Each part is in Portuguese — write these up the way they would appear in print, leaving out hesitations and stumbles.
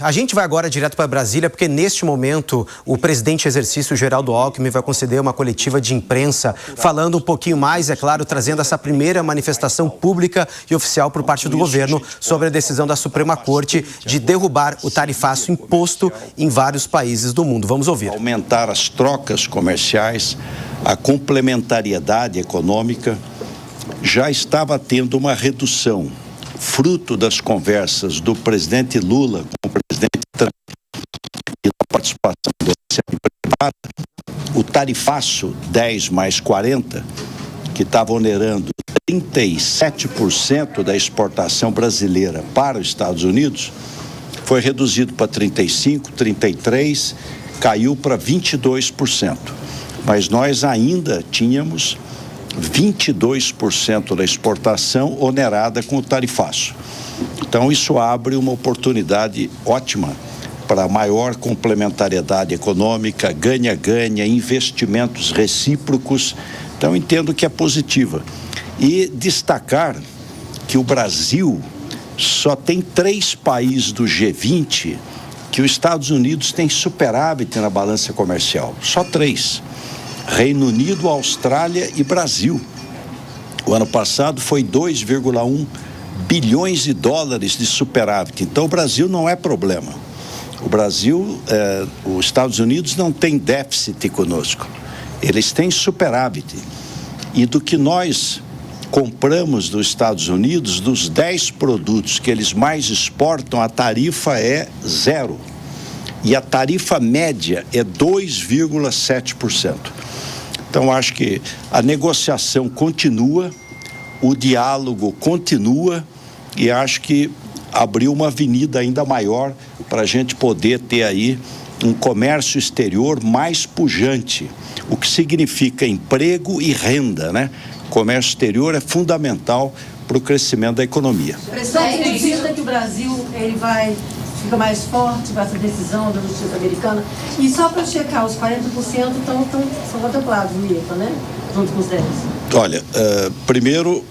A gente vai agora direto para Brasília, porque neste momento o presidente em exercício, Geraldo Alckmin, vai conceder uma coletiva de imprensa, falando um pouquinho mais, é claro, trazendo essa primeira manifestação pública e oficial por parte do governo sobre a decisão da Suprema Corte de derrubar o tarifaço imposto em vários países do mundo. Vamos ouvir. Aumentar as trocas comerciais, a complementariedade econômica, já estava tendo uma redução, fruto das conversas do presidente Lula com o presidente Trump e da participação da iniciativa privada. O tarifaço 10 mais 40, que estava onerando 37% da exportação brasileira para os Estados Unidos, foi reduzido para 35%, 33%, caiu para 22%. Mas nós ainda tínhamos 22% da exportação onerada com o tarifaço. Então, isso abre uma oportunidade ótima para maior complementariedade econômica, ganha-ganha, investimentos recíprocos. Então, entendo que é positiva. E destacar que o Brasil só tem 3 países do G20 que os Estados Unidos têm superávit na balança comercial. Só 3. Reino Unido, Austrália e Brasil. O ano passado foi 2,1 bilhões de dólares de superávit. Então, o Brasil não é problema. O Brasil, os Estados Unidos não tem déficit conosco. Eles têm superávit. E do que nós compramos dos Estados Unidos, dos 10 produtos que eles mais exportam, a tarifa é 0. E a tarifa média é 2,7%. Então, acho que a negociação continua, o diálogo continua e acho que abriu uma avenida ainda maior para a gente poder ter aí um comércio exterior mais pujante, o que significa emprego e renda, né? O comércio exterior é fundamental para o crescimento da economia. Presidente, acredita que o Brasil fica mais forte com essa decisão da Justiça Americana? E só para checar, os 40% são contemplados no IPA, né? Junto com os 10%. Olha, primeiro,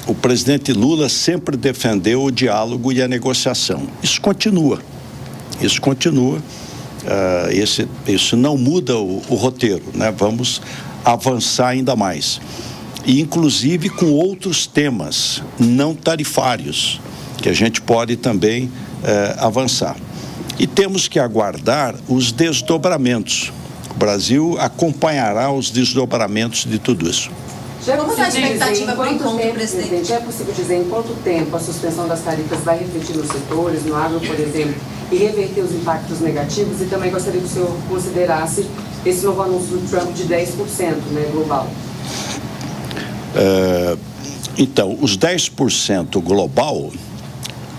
o presidente Lula sempre defendeu o diálogo e a negociação. Isso continua. Isso não muda o roteiro, né? Vamos avançar ainda mais. E, inclusive, com outros temas não tarifários, que a gente pode também avançar. E temos que aguardar os desdobramentos. O Brasil acompanhará os desdobramentos de tudo isso. Vamos dar expectativa para o encontro, presidente? É possível dizer em quanto tempo a suspensão das tarifas vai refletir nos setores, no agro, por exemplo, e reverter os impactos negativos? E também gostaria que o senhor considerasse esse novo anúncio do Trump de 10%, né, global. Então, os 10% global,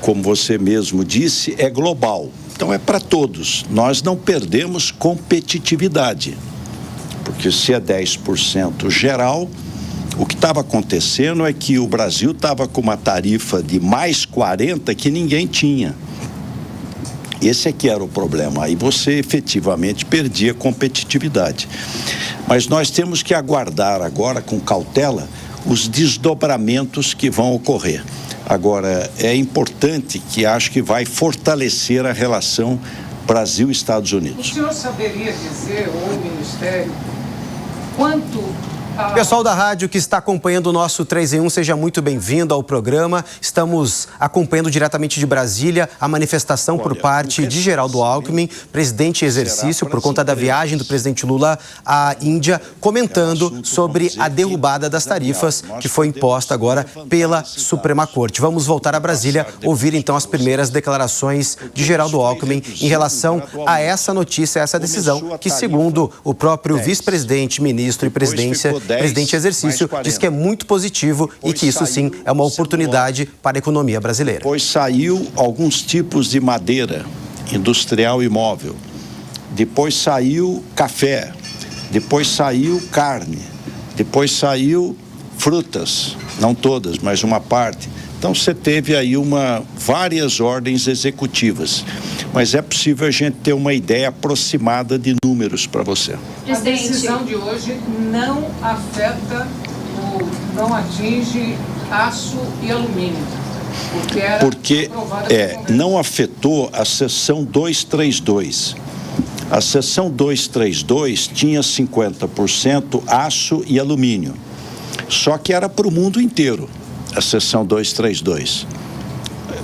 como você mesmo disse, é global. Então, é para todos. Nós não perdemos competitividade, porque se é 10% geral, o que estava acontecendo é que o Brasil estava com uma tarifa de mais 40% que ninguém tinha. Esse é que era o problema. Aí você efetivamente perdia competitividade. Mas nós temos que aguardar agora, com cautela, os desdobramentos que vão ocorrer. Agora, é importante que acho que vai fortalecer a relação Brasil-Estados Unidos. O senhor saberia dizer, ou o Ministério, quanto... Pessoal da rádio que está acompanhando o nosso 3 em 1, seja muito bem-vindo ao programa. Estamos acompanhando diretamente de Brasília a manifestação por parte de Geraldo Alckmin, presidente em exercício, por conta da viagem do presidente Lula à Índia, comentando sobre a derrubada das tarifas que foi imposta agora pela Suprema Corte. Vamos voltar a Brasília, ouvir então as primeiras declarações de Geraldo Alckmin em relação a essa notícia, essa decisão, que segundo o próprio vice-presidente, ministro e presidente em exercício, diz que é muito positivo e que isso sim é uma oportunidade para a economia brasileira. Depois saiu alguns tipos de madeira industrial e móvel, depois saiu café, depois saiu carne, depois saiu frutas, não todas, mas uma parte. Então você teve aí várias ordens executivas, mas é possível a gente ter uma ideia aproximada de números para você. A decisão de hoje não afeta ou não atinge aço e alumínio. Porque não afetou a seção 232. A seção 232 tinha 50% aço e alumínio. Só que era para o mundo inteiro, a seção 232.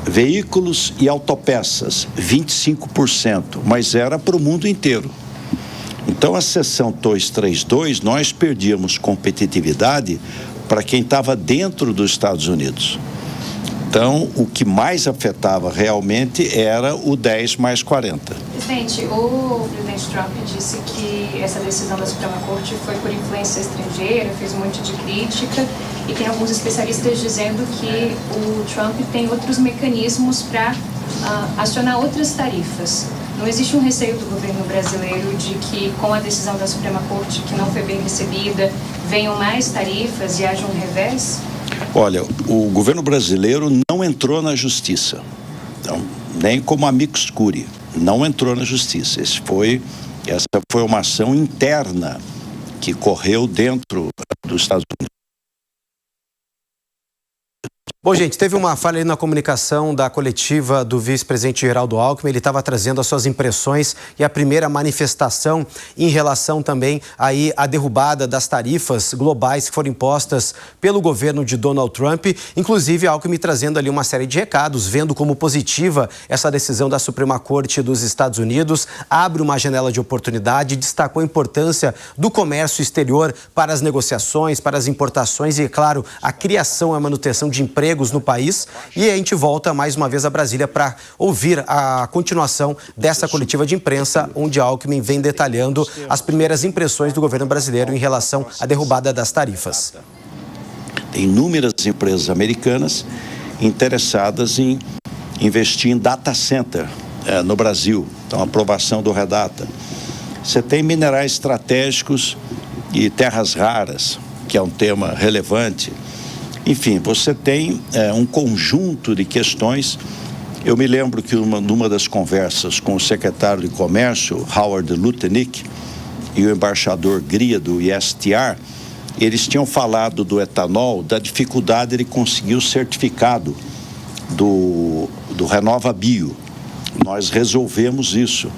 Veículos e autopeças, 25%, mas era para o mundo inteiro. Então, a seção 232, nós perdíamos competitividade para quem estava dentro dos Estados Unidos. Então, o que mais afetava realmente era o 10 mais 40. Presidente, o presidente Trump disse que essa decisão da Suprema Corte foi por influência estrangeira, fez um monte de crítica, e tem alguns especialistas dizendo que o Trump tem outros mecanismos para acionar outras tarifas. Não existe um receio do governo brasileiro de que, com a decisão da Suprema Corte, que não foi bem recebida, venham mais tarifas e haja um revés? Olha, o governo brasileiro não entrou na justiça, então, nem como amicus curiae, não entrou na justiça. Essa foi uma ação interna que correu dentro dos Estados Unidos. Bom, gente, teve uma falha ali na comunicação da coletiva do vice-presidente Geraldo Alckmin. Ele estava trazendo as suas impressões e a primeira manifestação em relação também aí à derrubada das tarifas globais que foram impostas pelo governo de Donald Trump. Inclusive, Alckmin trazendo ali uma série de recados, vendo como positiva essa decisão da Suprema Corte dos Estados Unidos, abre uma janela de oportunidade, destacou a importância do comércio exterior para as negociações, para as importações e, é claro, a criação e a manutenção de empregos no país. E a gente volta mais uma vez a Brasília para ouvir a continuação dessa coletiva de imprensa, onde Alckmin vem detalhando as primeiras impressões do governo brasileiro em relação à derrubada das tarifas. Tem inúmeras empresas americanas interessadas em investir em data center no Brasil, então a aprovação do Redata. Você tem minerais estratégicos e terras raras, que é um tema relevante. Enfim, você tem um conjunto de questões. Eu me lembro que numa das conversas com o secretário de Comércio, Howard Lutnick, e o embaixador Gria do ISTR, eles tinham falado do etanol, da dificuldade de conseguir o certificado do Renova Bio. Nós resolvemos isso.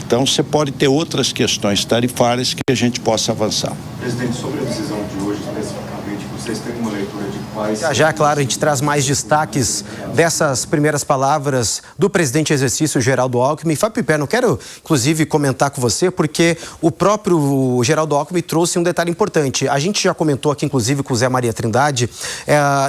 Então, você pode ter outras questões tarifárias que a gente possa avançar. Presidente, sobre a decisão de hoje, especificamente, vocês têm uma leitura de quais... Já, claro, a gente traz mais destaques dessas primeiras palavras do presidente em exercício, Geraldo Alckmin. Fábio Piperno, quero, inclusive, comentar com você, porque o próprio Geraldo Alckmin trouxe um detalhe importante. A gente já comentou aqui, inclusive, com o Zé Maria Trindade,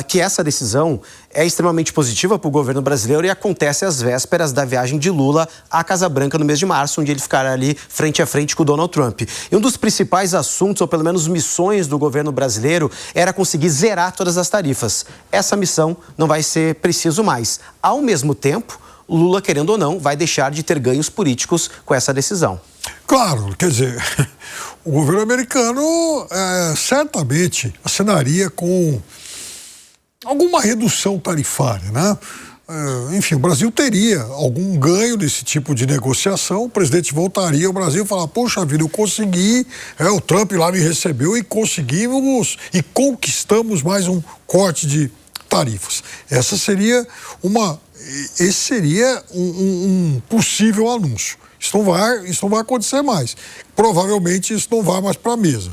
que essa decisão é extremamente positiva para o governo brasileiro e acontece às vésperas da viagem de Lula à Casa Branca no mês de março, onde ele ficará ali frente a frente com o Donald Trump. E um dos principais assuntos, ou pelo menos missões do governo brasileiro, era conseguir zerar todas as tarifas. Essa missão não vai ser preciso mais. Ao mesmo tempo, Lula, querendo ou não, vai deixar de ter ganhos políticos com essa decisão. Claro, quer dizer, o governo americano certamente assinaria com alguma redução tarifária, né? Enfim, o Brasil teria algum ganho desse tipo de negociação, o presidente voltaria ao Brasil e falar, poxa vida, eu consegui, o Trump lá me recebeu e conseguimos e conquistamos mais um corte de tarifas. Esse seria um possível anúncio. Isso não vai acontecer mais. Provavelmente isso não vai mais para a mesa.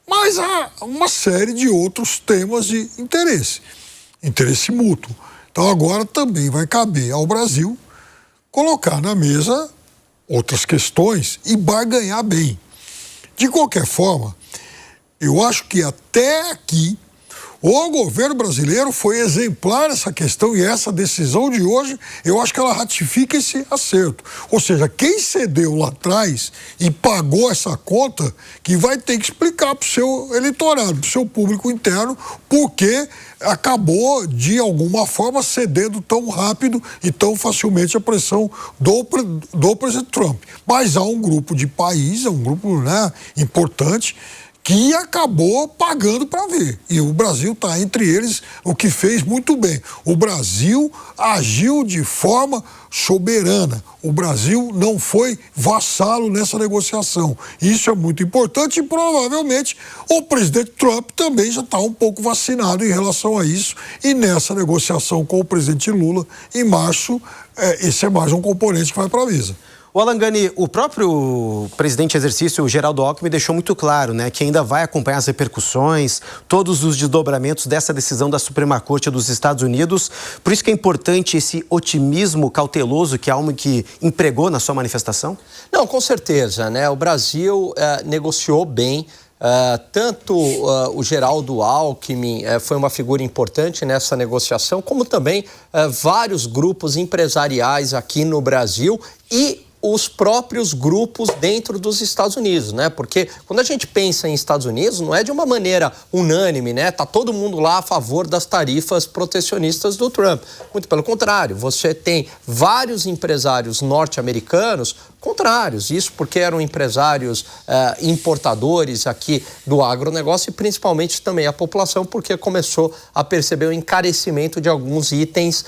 Mas há uma série de outros temas de interesse mútuo. Então agora também vai caber ao Brasil colocar na mesa outras questões e barganhar bem. De qualquer forma, eu acho que até aqui o governo brasileiro foi exemplar nessa questão e essa decisão de hoje, eu acho que ela ratifica esse acerto. Ou seja, quem cedeu lá atrás e pagou essa conta, que vai ter que explicar para o seu eleitorado, para o seu público interno, porque acabou, de alguma forma, cedendo tão rápido e tão facilmente a pressão do presidente Trump. Mas há um grupo de países, um grupo importante, que acabou pagando para ver. E o Brasil está entre eles, o que fez muito bem. O Brasil agiu de forma soberana. O Brasil não foi vassalo nessa negociação. Isso é muito importante e provavelmente o presidente Trump também já está um pouco vacinado em relação a isso. E nessa negociação com o presidente Lula, em março, esse é mais um componente que vai para a mesa. O Alan Gani, o próprio presidente em exercício, Geraldo Alckmin, deixou muito claro, né, que ainda vai acompanhar as repercussões, todos os desdobramentos dessa decisão da Suprema Corte dos Estados Unidos. Por isso que é importante esse otimismo cauteloso que a Alckmin empregou na sua manifestação? Não, com certeza, né? O Brasil negociou bem. Tanto o Geraldo Alckmin foi uma figura importante nessa negociação, como também vários grupos empresariais aqui no Brasil e os próprios grupos dentro dos Estados Unidos, né? Porque quando a gente pensa em Estados Unidos, não é de uma maneira unânime, né? Tá todo mundo lá a favor das tarifas protecionistas do Trump. Muito pelo contrário, você tem vários empresários norte-americanos contrários. Isso porque eram empresários importadores aqui do agronegócio e principalmente também a população, porque começou a perceber o encarecimento de alguns itens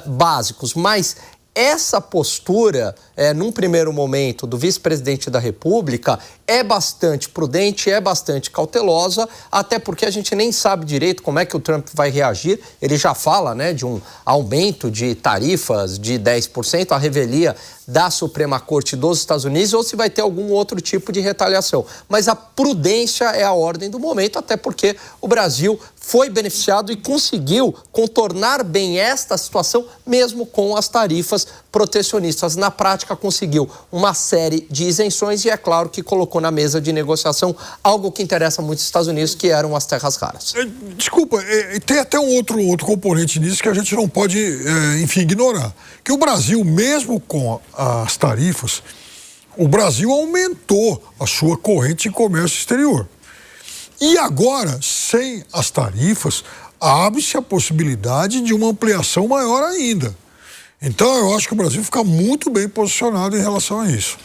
básicos. Mas essa postura, num primeiro momento, do vice-presidente da República é bastante prudente, é bastante cautelosa, até porque a gente nem sabe direito como é que o Trump vai reagir. Ele já fala, né, de um aumento de tarifas de 10%, a revelia da Suprema Corte dos Estados Unidos, ou se vai ter algum outro tipo de retaliação. Mas a prudência é a ordem do momento, até porque o Brasil foi beneficiado e conseguiu contornar bem esta situação, mesmo com as tarifas protecionistas. Na prática, conseguiu uma série de isenções e, é claro, que colocou na mesa de negociação algo que interessa muito os Estados Unidos, que eram as terras raras. Desculpa, tem até um outro componente nisso que a gente não pode, enfim, ignorar. Que o Brasil, mesmo com as tarifas, o Brasil aumentou a sua corrente de comércio exterior. E agora, sem as tarifas, abre-se a possibilidade de uma ampliação maior ainda. Então, eu acho que o Brasil fica muito bem posicionado em relação a isso.